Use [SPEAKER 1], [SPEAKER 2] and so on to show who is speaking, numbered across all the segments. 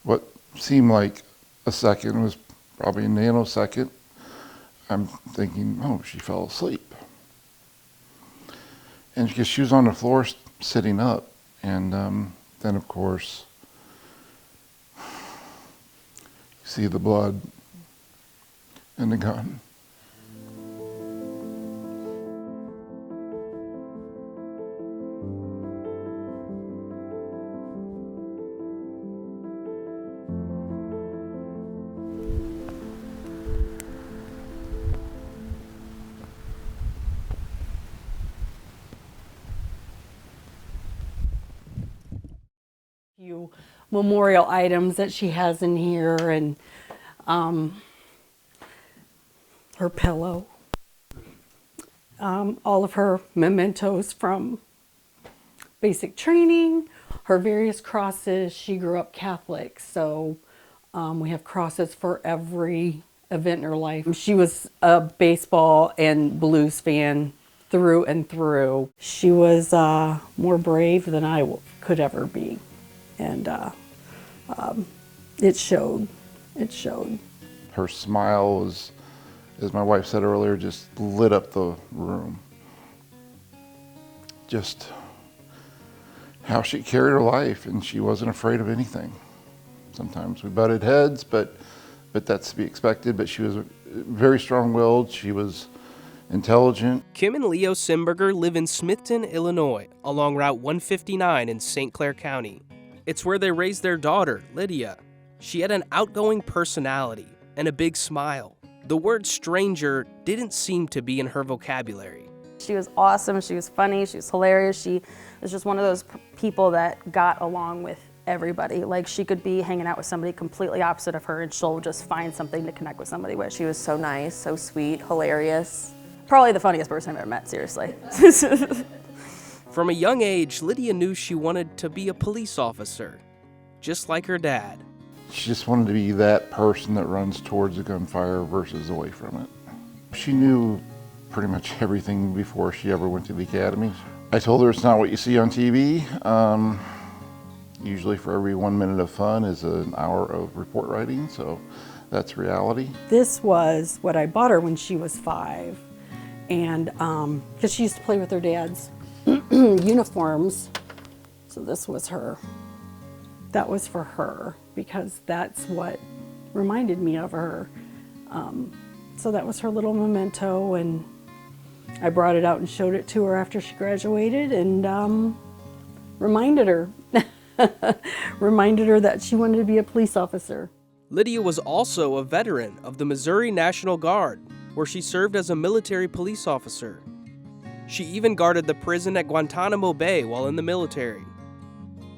[SPEAKER 1] What seemed like a second was probably a nanosecond. I'm thinking, oh, she fell asleep. And because she was on the floor sitting up. And then, of course, you see the blood and the gun.
[SPEAKER 2] Few memorial items that she has in here, and her pillow, all of her mementos from basic training, her various crosses. She grew up Catholic, so we have crosses for every event in her life. She was a baseball and blues fan through and through. She was more brave than I could ever be, and it showed. It showed.
[SPEAKER 1] Her smile was, as my wife said earlier, just lit up the room. Just how she carried her life, and she wasn't afraid of anything. Sometimes we butted heads, but that's to be expected. But she was very strong-willed. She was intelligent.
[SPEAKER 3] Kim and Leo Simburger live in Smithton, Illinois, along Route 159 in St. Clair County. It's where they raised their daughter, Lydia. She had an outgoing personality and a big smile. The word stranger didn't seem to be in her vocabulary.
[SPEAKER 4] She was awesome, she was funny, she was hilarious. She was just one of those people that got along with everybody. Like, she could be hanging out with somebody completely opposite of her and she'll just find something to connect with somebody with.
[SPEAKER 5] She was so nice, so sweet, hilarious.
[SPEAKER 4] Probably the funniest person I've ever met, seriously.
[SPEAKER 3] From a young age, Lydia knew she wanted to be a police officer, just like her dad.
[SPEAKER 1] She just wanted to be that person that runs towards the gunfire versus away from it. She knew pretty much everything before she ever went to the academy. I told her it's not what you see on TV. Usually for every 1 minute of fun is an hour of report writing, so that's reality.
[SPEAKER 2] This was what I bought her when she was 5, and because she used to play with her dad's uniforms, so this was her. That was for her because that's what reminded me of her. So that was her little memento, and I brought it out and showed it to her after she graduated, and reminded her that she wanted to be a police officer.
[SPEAKER 3] Lydia was also a veteran of the Missouri National Guard, where she served as a military police officer. She even guarded the prison at Guantanamo Bay while in the military.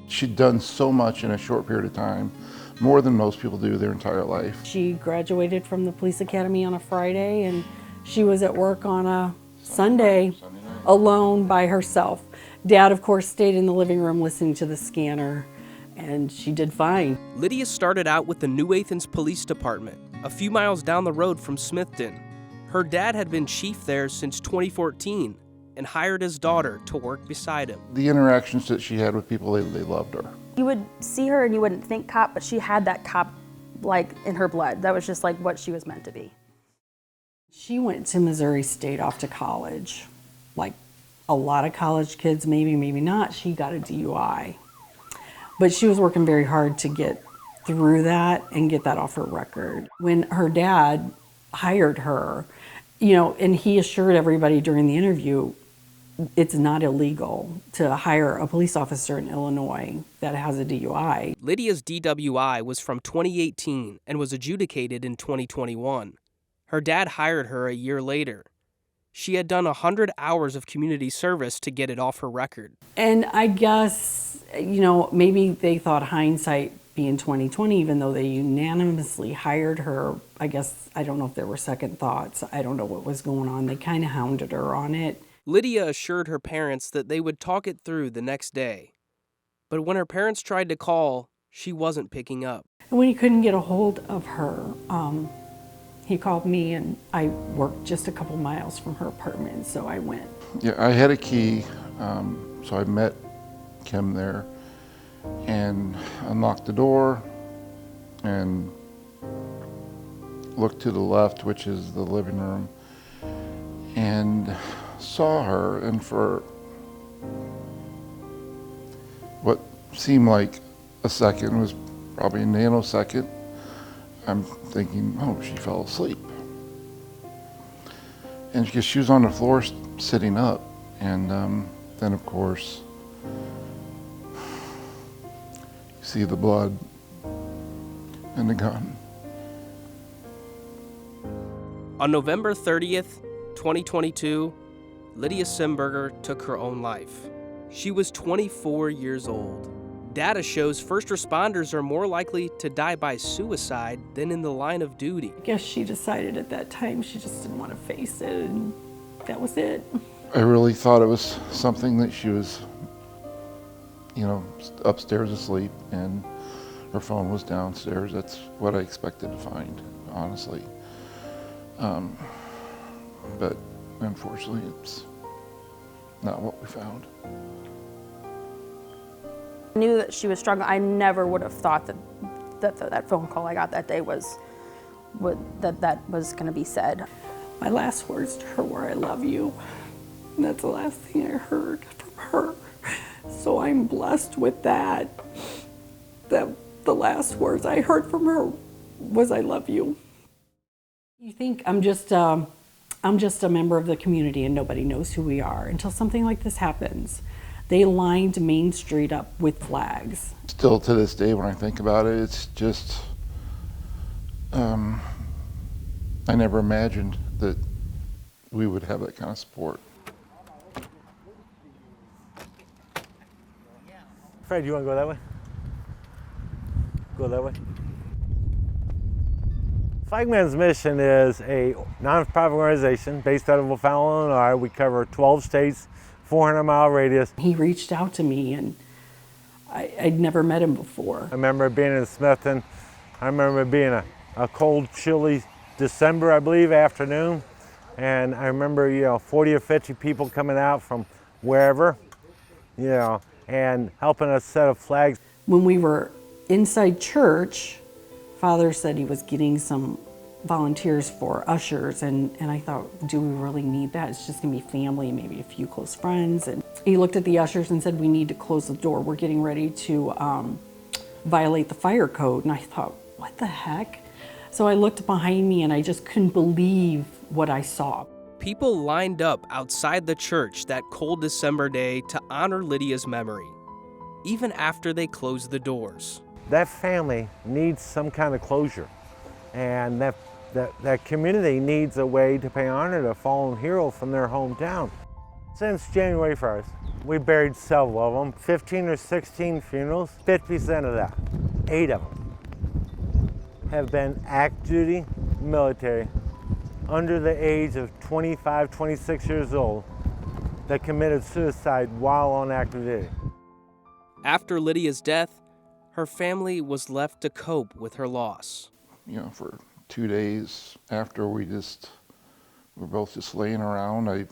[SPEAKER 1] She'd done so much in a short period of time, more than most people do their entire life.
[SPEAKER 2] She graduated from the police academy on a Friday, and she was at work on a Sunday alone by herself. Dad, of course, stayed in the living room listening to the scanner, and she did fine.
[SPEAKER 3] Lydia started out with the New Athens Police Department, a few miles down the road from Smithton. Her dad had been chief there since 2014 and hired his daughter to work beside him.
[SPEAKER 1] The interactions that she had with people, they loved her.
[SPEAKER 4] You would see her and you wouldn't think cop, but she had that cop like in her blood. That was just like what she was meant to be.
[SPEAKER 2] She went to Missouri State off to college. Like a lot of college kids, maybe not, she got a DUI. But she was working very hard to get through that and get that off her record. When her dad hired her, and he assured everybody during the interview, it's not illegal to hire a police officer in Illinois that has a DUI.
[SPEAKER 3] Lydia's DWI was from 2018 and was adjudicated in 2021. Her dad hired her a year later. She had done 100 hours of community service to get it off her record.
[SPEAKER 2] And I guess, maybe they thought hindsight being 2020, even though they unanimously hired her, I guess, I don't know if there were second thoughts. I don't know what was going on. They kind of hounded her on it.
[SPEAKER 3] Lydia assured her parents that they would talk it through the next day. But when her parents tried to call, she wasn't picking up.
[SPEAKER 2] And when he couldn't get a hold of her, he called me, and I worked just a couple miles from her apartment, so I went.
[SPEAKER 1] Yeah, I had a key, so I met Kim there and unlocked the door, and looked to the left, which is the living room, and saw her, and for what seemed like a second, was probably a nanosecond, I'm thinking, oh, she fell asleep. And because she was on the floor sitting up, and then of course you see the blood and the gun.
[SPEAKER 3] On November 30th, 2022, Lydia Simburger took her own life. She was 24 years old. Data shows first responders are more likely to die by suicide than in the line of duty.
[SPEAKER 2] I guess she decided at that time she just didn't want to face it, and that was it.
[SPEAKER 1] I really thought it was something that she was, upstairs asleep, and her phone was downstairs. That's what I expected to find, honestly. But unfortunately, it's not what we found.
[SPEAKER 4] I knew that she was struggling. I never would have thought that phone call I got that day was that was going to be said.
[SPEAKER 2] My last words to her were, "I love you." And that's the last thing I heard from her. So I'm blessed with that. That the last words I heard from her was, "I love you." You think I'm just a member of the community and nobody knows who we are until something like this happens. They lined Main Street up with flags.
[SPEAKER 1] Still to this day, when I think about it, it's just, I never imagined that we would have that kind of support.
[SPEAKER 6] Fred, you want to go that way? Go that way. Flagman's Mission is a nonprofit organization based out of O'Fallon, Illinois. We cover 12 states, 400-mile radius.
[SPEAKER 2] He reached out to me, and I'd never met him before.
[SPEAKER 6] I remember being in Smithton. I remember being a cold, chilly December, I believe, afternoon. And I remember, 40 or 50 people coming out from wherever, and helping us set up flags.
[SPEAKER 2] When we were inside church, Father said he was getting some volunteers for ushers, and I thought, do we really need that? It's just gonna be family, maybe a few close friends. And he looked at the ushers and said, we need to close the door. We're getting ready to violate the fire code. And I thought, what the heck? So I looked behind me and I just couldn't believe what I saw.
[SPEAKER 3] People lined up outside the church that cold December day to honor Lydia's memory, even after they closed the doors.
[SPEAKER 6] That family needs some kind of closure, and that community needs a way to pay honor to a fallen hero from their hometown. Since January 1st, we buried several of them, 15 or 16 funerals. 50% of that, 8 of them, have been active duty military under the age of 25, 26 years old that committed suicide while on active duty.
[SPEAKER 3] After Lydia's death, her family was left to cope with her loss.
[SPEAKER 1] For 2 days after we were both just laying around, I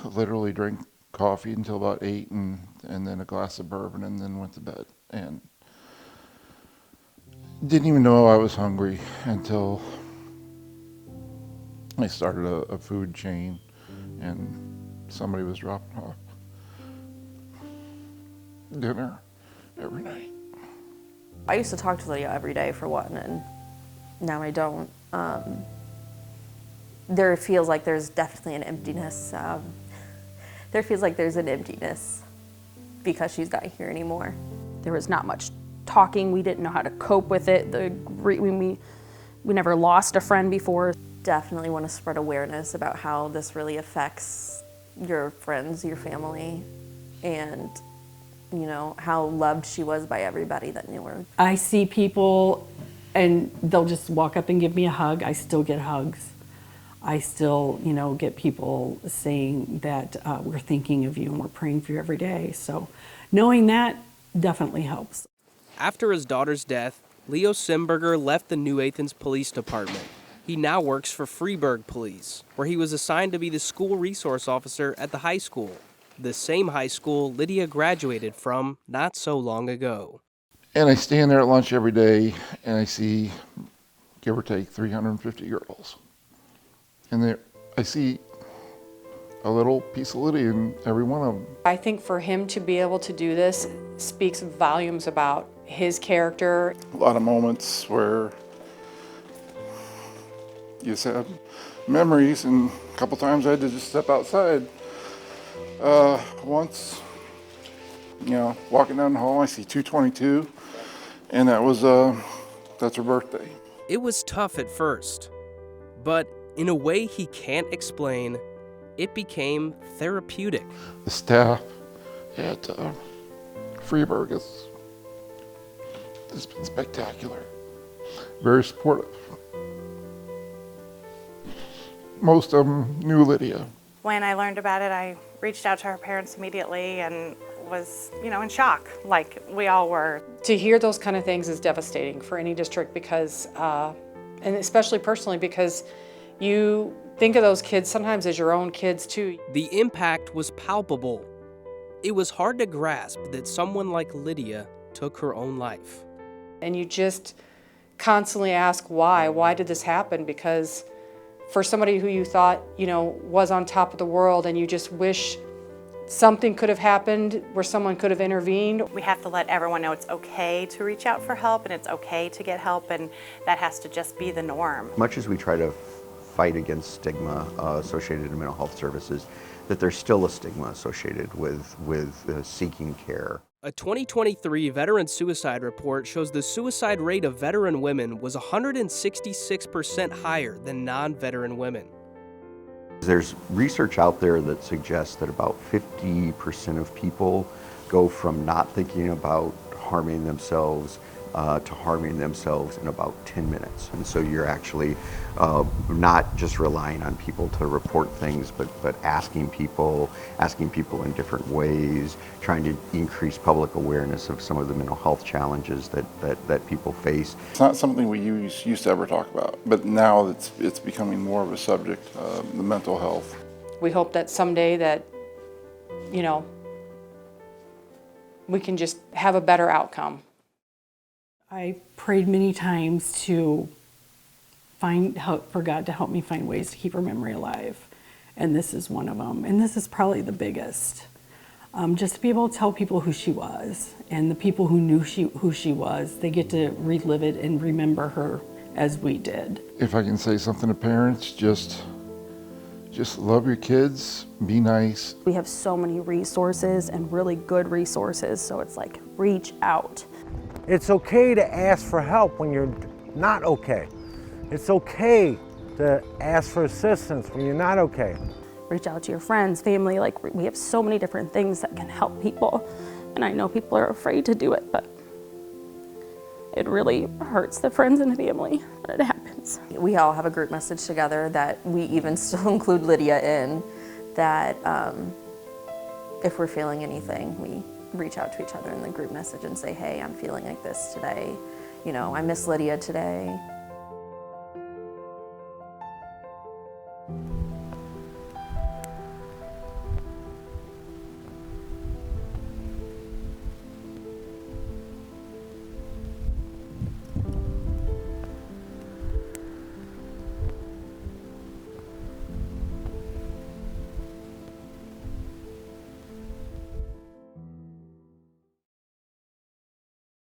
[SPEAKER 1] literally drank coffee until about 8 and then a glass of bourbon and then went to bed. And didn't even know I was hungry until I started a food chain and somebody was dropping off dinner every night.
[SPEAKER 5] I used to talk to Lydia every day for one, and now I don't. There feels like there's definitely an emptiness. There feels like there's an emptiness because she's not here anymore.
[SPEAKER 4] There was not much talking. We didn't know how to cope with it. We never lost a friend before.
[SPEAKER 5] Definitely want to spread awareness about how this really affects your friends, your family, and how loved she was by everybody that knew her.
[SPEAKER 2] I see people and they'll just walk up and give me a hug. I still get hugs. I still, get people saying that we're thinking of you and we're praying for you every day. So knowing that definitely helps.
[SPEAKER 3] After his daughter's death, Leo Simburger left the New Athens Police Department. He now works for Freeburg Police, where he was assigned to be the school resource officer at the high school, the same high school Lydia graduated from not so long ago.
[SPEAKER 1] And I stand there at lunch every day and I see, give or take, 350 girls. And I see a little piece of Lydia in every one of them.
[SPEAKER 7] I think for him to be able to do this speaks volumes about his character.
[SPEAKER 1] A lot of moments where you just have memories, and a couple times I had to just step outside. Once, walking down the hall, I see 222, and that's her birthday.
[SPEAKER 3] It was tough at first, but in a way he can't explain, it became therapeutic.
[SPEAKER 1] The staff at Freeburg has been spectacular, very supportive. Most of them knew Lydia.
[SPEAKER 8] When I learned about it, I reached out to her parents immediately and was, in shock, like we all were.
[SPEAKER 7] To hear those kind of things is devastating for any district because, and especially personally, because you think of those kids sometimes as your own kids too.
[SPEAKER 3] The impact was palpable. It was hard to grasp that someone like Lydia took her own life.
[SPEAKER 7] And you just constantly ask why? Why did this happen? Because for somebody who you thought, was on top of the world, and you just wish something could have happened where someone could have intervened.
[SPEAKER 8] We have to let everyone know it's okay to reach out for help and it's okay to get help, and that has to just be the norm.
[SPEAKER 9] Much as we try to fight against stigma associated in mental health services, that there's still a stigma associated with seeking care.
[SPEAKER 3] A 2023 veteran suicide report shows the suicide rate of veteran women was 166% higher than non-veteran women.
[SPEAKER 9] There's research out there that suggests that about 50% of people go from not thinking about harming themselves to harming themselves in about 10 minutes. And so you're actually not just relying on people to report things, but asking people in different ways, trying to increase public awareness of some of the mental health challenges that people face.
[SPEAKER 1] It's not something we used to ever talk about, but now it's becoming more of a subject, the mental health.
[SPEAKER 7] We hope that someday that, we can just have a better outcome.
[SPEAKER 2] I prayed many times to for God to help me find ways to keep her memory alive. And this is one of them. And this is probably the biggest. Just to be able to tell people who she was, and the people who knew who she was, they get to relive it and remember her as we did.
[SPEAKER 1] If I can say something to parents, just love your kids, be nice.
[SPEAKER 4] We have so many resources and really good resources, so it's like reach out.
[SPEAKER 6] It's okay to ask for help when you're not okay. It's okay to ask for assistance when you're not okay.
[SPEAKER 4] Reach out to your friends, family, we have so many different things that can help people. And I know people are afraid to do it, but it really hurts the friends and family when it happens.
[SPEAKER 5] We all have a group message together that we even still include Lydia in, that if we're feeling anything, we reach out to each other in the group message and say, hey, I'm feeling like this today. I miss Lydia today.